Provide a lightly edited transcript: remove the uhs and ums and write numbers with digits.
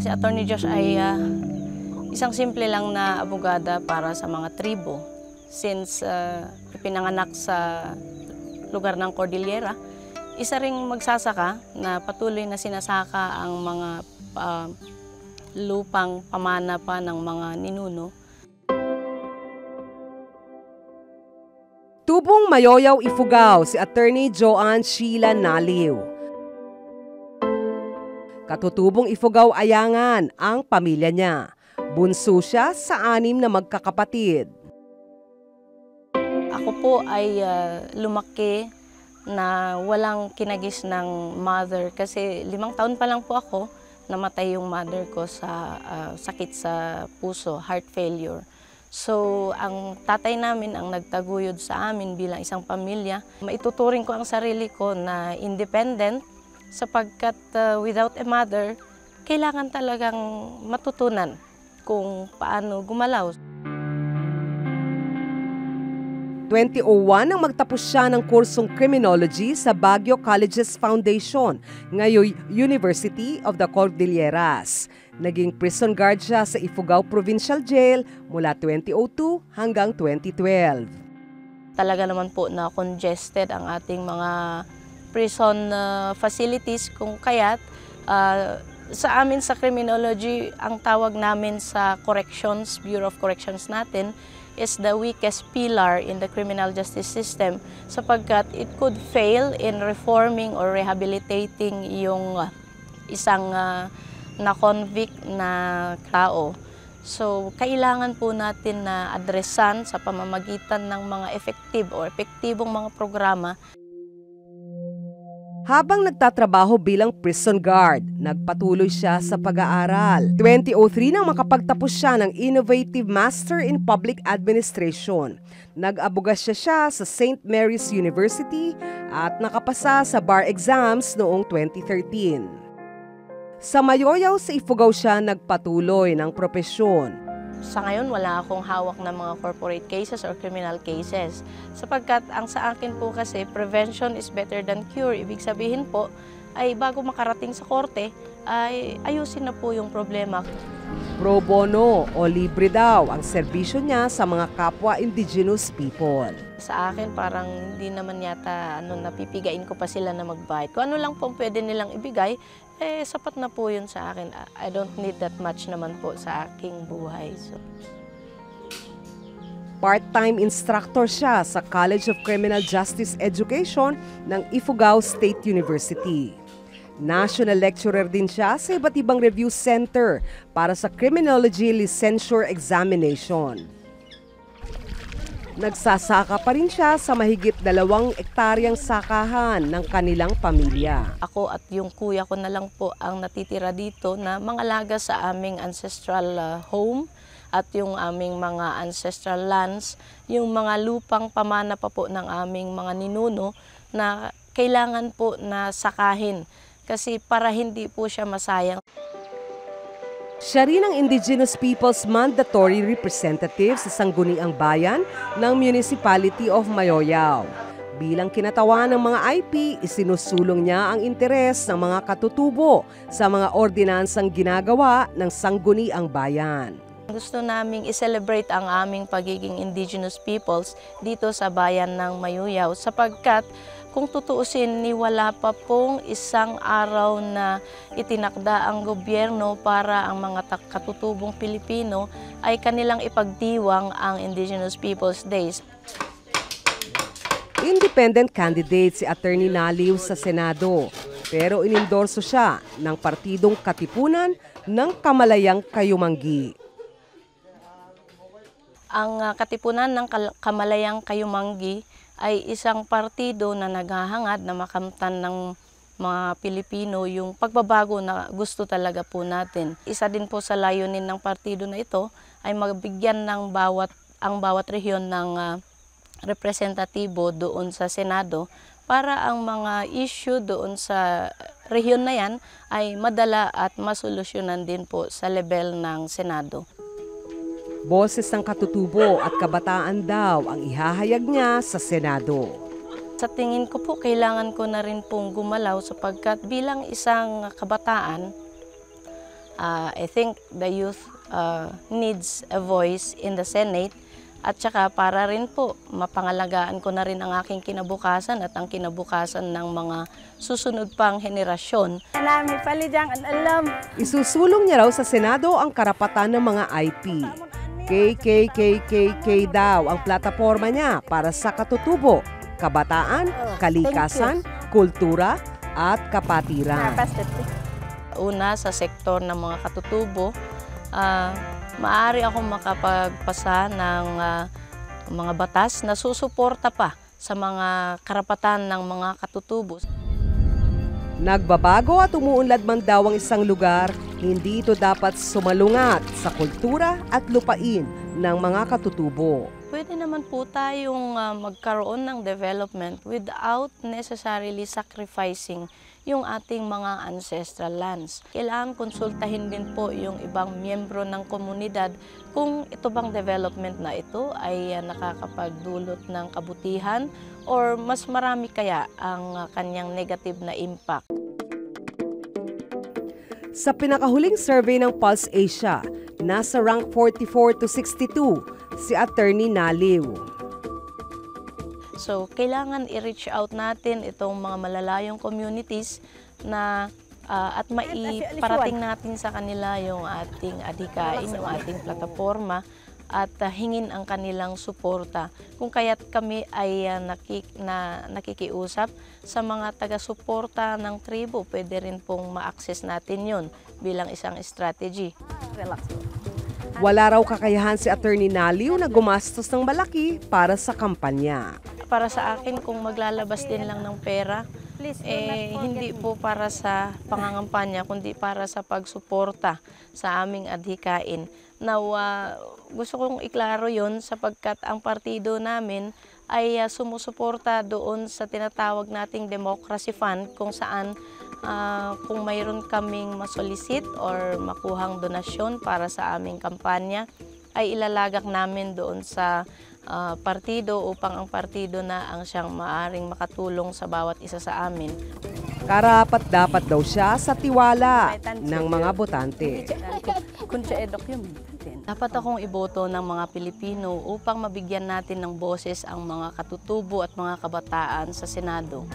Si Attorney Josh ay isang simple lang na abogada para sa mga tribo. Since ipinanganak sa lugar ng Cordillera, isa ring magsasaka na patuloy na sinasaka ang mga lupang pamana pa ng mga ninuno. Tubong Mayoyaw, Ifugao si Attorney Joanne Sheila Naliw. Katutubong Ifugao Ayangan ang pamilya niya. Bunso siya sa 6 na magkakapatid. Ako po ay lumaki na walang kinagis ng mother kasi 5 taon pa lang po ako, namatay yung mother ko sa sakit sa puso, heart failure. So, ang tatay namin ang nagtaguyod sa amin bilang isang pamilya. Maituturing ko ang sarili ko na independent sapagkat without a mother, kailangan talagang matutunan kung paano gumalaw. 2001 nang magtapos siya ng kursong Criminology sa Baguio Colleges Foundation, ngayon University of the Cordilleras. Naging prison guard siya sa Ifugao Provincial Jail mula 2002 hanggang 2012. Talaga naman po na congested ang ating mga prison facilities kung kaya't sa amin sa criminology, ang tawag namin sa corrections, Bureau of Corrections natin, is the weakest pillar in the criminal justice system sapagkat it could fail in reforming or rehabilitating yung isang na-convict na tao. So, kailangan po natin na adresan sa pamamagitan ng mga epektibong mga programa. Habang nagtatrabaho bilang prison guard, nagpatuloy siya sa pag-aaral. 2003 nang makapagtapos siya ng Innovative Master in Public Administration. Nag-abogasya siya sa St. Mary's University at nakapasa sa bar exams noong 2013. Sa Mayoyaw sa Ifugao siya nagpatuloy ng propesyon. Sa ngayon, wala akong hawak na mga corporate cases or criminal cases. Sapagkat ang sa akin po kasi, prevention is better than cure. Ibig sabihin po, ay bago makarating sa korte, ay ayusin na po yung problema. Pro bono o libre daw ang serbisyo niya sa mga kapwa indigenous people. Sa akin, parang hindi naman yata napipigain ko pa sila na magbayad. Kung ano lang po pwede nilang ibigay, sapat na po yun sa akin. I don't need that much naman po sa aking buhay. So. Part-time instructor siya sa College of Criminal Justice Education ng Ifugao State University. National lecturer din siya sa iba't ibang review center para sa Criminology Licensure Examination. Nagsasaka pa rin siya sa mahigit 2 ektaryang sakahan ng kanilang pamilya. Ako at yung kuya ko na lang po ang natitira dito na mangalaga sa aming ancestral home at yung aming mga ancestral lands, yung mga lupang pamana pa po ng aming mga ninuno na kailangan po na sakahin kasi para hindi po siya masayang. Siya rin ang Indigenous Peoples Mandatory Representative sa Sangguniang Bayan ng Municipality of Mayoyaw. Bilang kinatawan ng mga IP, isinusulong niya ang interes ng mga katutubo sa mga ordinansang ginagawa ng Sangguniang Bayan. Gusto naming i-celebrate ang aming pagiging Indigenous Peoples dito sa bayan ng Mayoyaw sapagkat kung tutuusin, wala pa pong isang araw na itinakda ang gobyerno para ang mga katutubong Pilipino ay kanilang ipagdiwang ang Indigenous Peoples Days. Independent candidate si Attorney Naliw sa Senado, pero inendorso siya ng Partidong Katipunan ng Kamalayang Kayumanggi. Ang Katipunan ng Kamalayang Kayumanggi ay isang partido na naghahangad na makamtan ng mga Pilipino yung pagbabago na gusto talaga po natin. Isa din po sa layunin ng partido na ito ay magbigyan ng ang bawat rehiyon ng representatibo doon sa Senado para ang mga issue doon sa rehiyon na yan ay madala at masolusyonan din po sa level ng Senado. Boses ng katutubo at kabataan daw ang ihahayag niya sa Senado. Sa tingin ko po, kailangan ko na rin pong gumalaw sapagkat bilang isang kabataan, I think the youth needs a voice in the Senate at saka para rin po mapangalagaan ko na rin ang aking kinabukasan at ang kinabukasan ng mga susunod pang henerasyon. Nami palidang alam. Isusulong niya raw sa Senado ang karapatan ng mga IP. KKKKK daw ang plataforma niya para sa katutubo, kabataan, kalikasan, kultura at kapatiran. Una, sa sektor ng mga katutubo, maaari akong makapagpasa ng mga batas na susuporta pa sa mga karapatan ng mga katutubo. Nagbabago at umuunlad man daw ang isang lugar, hindi ito dapat sumalungat sa kultura at lupain ng mga katutubo. Pwede naman po tayong magkaroon ng development without necessarily sacrificing yung ating mga ancestral lands. Kailangan konsultahin din po yung ibang miyembro ng komunidad kung ito bang development na ito ay nakakapagdulot ng kabutihan or mas marami kaya ang kanyang negative na impact. Sa pinakahuling survey ng Pulse Asia, nasa rank 44 to 62 si Attorney Naliw. So, kailangan i-reach out natin itong mga malalayong communities na at maiparating natin sa kanila yung ating adhikain, yung ating plataforma at hingin ang kanilang suporta. Kung kaya't kami ay nakikiusap sa mga taga-suporta ng tribo, pwede rin pong ma-access natin yon bilang isang strategy. Relax. Wala raw kakayahan si Attorney Naliw na gumastos ng malaki para sa kampanya. Para sa akin, kung maglalabas din lang ng pera, hindi po para sa pangangampanya, kundi para sa pagsuporta sa aming adhikain. Now, gusto kong iklaro yon sapagkat ang partido namin ay sumusuporta doon sa tinatawag nating Democracy Fund kung saan kung mayroon kaming masolisit or makuhang donasyon para sa aming kampanya, ay ilalagak namin doon sa partido upang ang partido na ang siyang maaring makatulong sa bawat isa sa amin. Karapat-dapat daw siya sa tiwala ng mga botante. Dapat akong iboto ng mga Pilipino upang mabigyan natin ng boses ang mga katutubo at mga kabataan sa Senado.